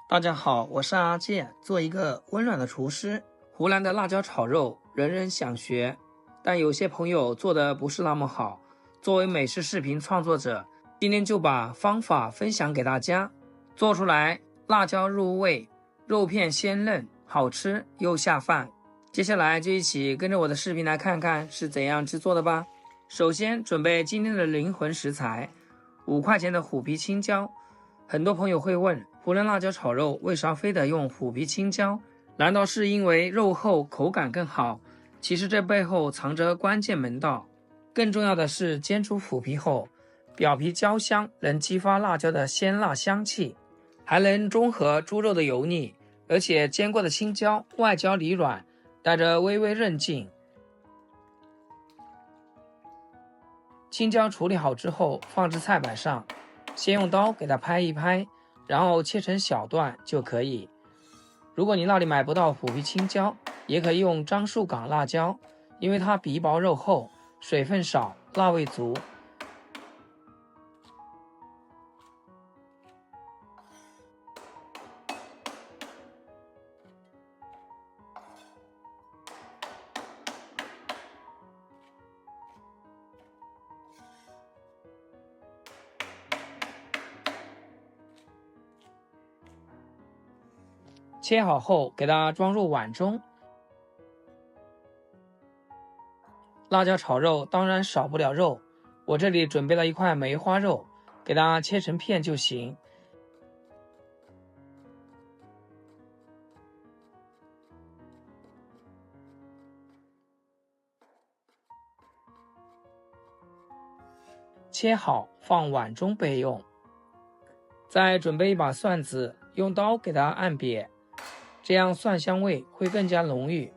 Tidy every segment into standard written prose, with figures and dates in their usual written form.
大家好，我是阿健，做一个温暖的厨师。湖南的辣椒炒肉，人人想学，但有些朋友做的不是那么好。作为美食视频创作者，今天就把方法分享给大家，做出来辣椒入味，肉片鲜嫩，好吃又下饭。接下来就一起跟着我的视频来看看是怎样制作的吧。首先准备今天的灵魂食材，5块钱的虎皮青椒。很多朋友会问，湖南辣椒炒肉为啥非得用虎皮青椒？难道是因为肉厚口感更好？其实这背后藏着关键门道。更重要的是，煎出虎皮后，表皮焦香，能激发辣椒的鲜辣香气，还能中和猪肉的油腻。而且煎过的青椒外焦里软，带着微微韧劲。青椒处理好之后，放至菜板上。先用刀给它拍一拍，然后切成小段就可以。如果你那里买不到虎皮青椒，也可以用樟树港辣椒，因为它皮薄肉厚，水分少，辣味足。切好后，给它装入碗中。辣椒炒肉当然少不了肉，我这里准备了一块梅花肉，给它切成片就行。切好放碗中备用。再准备一把蒜子，用刀给它按瘪，这样蒜香味会更加浓郁。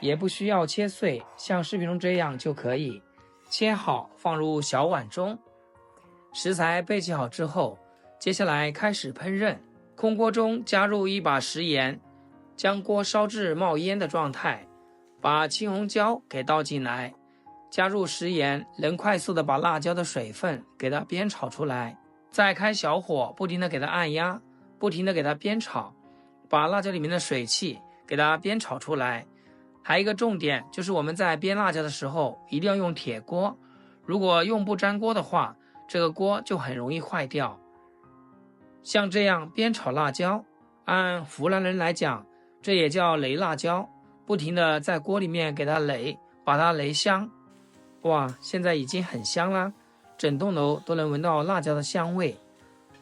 也不需要切碎，像视频中这样就可以。切好放入小碗中。食材备齐好之后，接下来开始烹饪。空锅中加入一把食盐，将锅烧至冒烟的状态，把青红椒给倒进来，加入食盐，能快速的把辣椒的水分给它煸炒出来。再开小火，不停的给它按压，不停的给它煸炒，把辣椒里面的水汽给它煸炒出来。还有一个重点，就是我们在煸辣椒的时候一定要用铁锅，如果用不粘锅的话，这个锅就很容易坏掉。像这样煸炒辣椒，按湖南人来讲，这也叫擂辣椒，不停的在锅里面给它擂，把它擂香。哇，现在已经很香啦，整栋楼都能闻到辣椒的香味。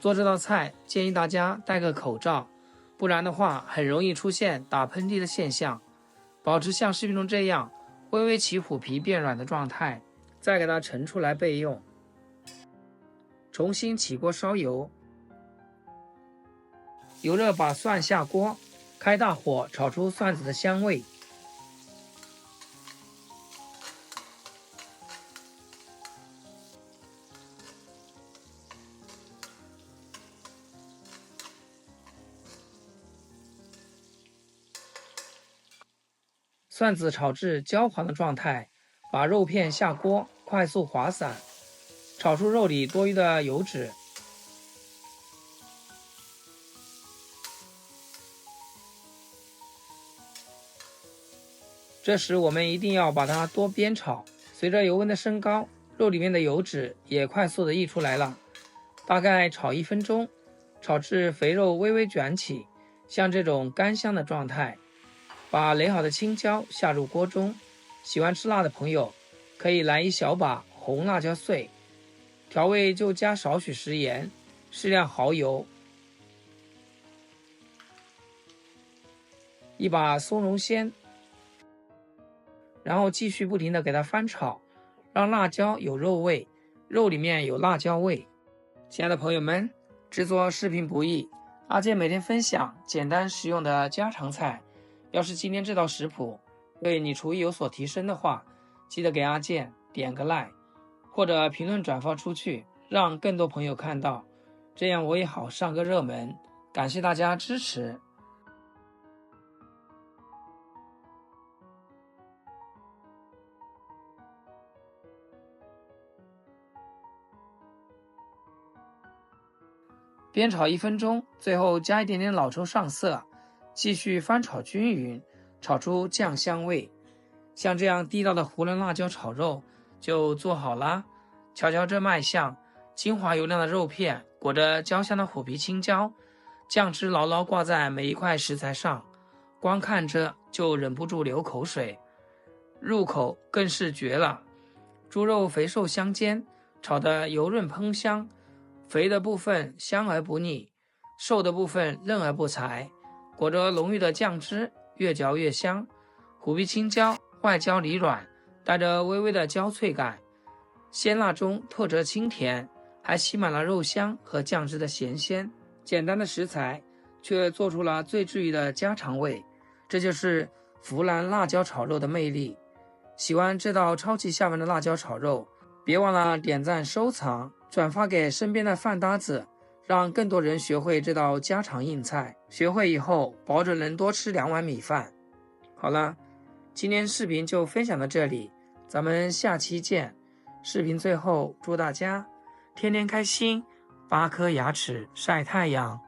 做这道菜建议大家戴个口罩，不然的话很容易出现打喷嚏的现象。保持像视频中这样微微起虎皮变软的状态，再给它盛出来备用。重新起锅烧油，油热把蒜下锅，开大火炒出蒜子的香味。蒜子炒至焦黄的状态，把肉片下锅，快速滑散，炒出肉里多余的油脂。这时我们一定要把它多煸炒，随着油温的升高，肉里面的油脂也快速的溢出来了。大概炒1分钟，炒至肥肉微微卷起，像这种干香的状态。把擂好的青椒下入锅中，喜欢吃辣的朋友可以来一小把红辣椒碎，调味就加少许食盐，适量蚝油，一把松茸鲜，然后继续不停的给它翻炒，让辣椒有肉味，肉里面有辣椒味。亲爱的朋友们，制作视频不易，阿健每天分享简单实用的家常菜。要是今天这道食谱对你厨艺有所提升的话，记得给阿健点个 like， 或者评论转发出去，让更多朋友看到，这样我也好上个热门。感谢大家支持。煸炒1分钟，最后加一点点老抽上色，继续翻炒均匀，炒出酱香味。像这样地道的湖南辣椒炒肉就做好啦。瞧瞧这卖相，精华油亮的肉片裹着焦香的虎皮青椒，酱汁牢牢挂在每一块食材上，光看着就忍不住流口水。入口更是绝了，猪肉肥瘦相间，炒得油润烹香，肥的部分香而不腻，瘦的部分嫩而不柴，裹着浓郁的酱汁，越嚼越香。虎皮青椒外焦里软，带着微微的焦脆感，鲜辣中透着清甜，还吸满了肉香和酱汁的咸鲜。简单的食材却做出了最治愈的家常味，这就是湖南辣椒炒肉的魅力。喜欢这道超级下饭的辣椒炒肉，别忘了点赞、收藏、转发给身边的饭搭子，让更多人学会这道家常硬菜。学会以后，保准能多吃2碗米饭。好了，今天视频就分享到这里，咱们下期见。视频最后祝大家天天开心，8颗牙齿晒太阳。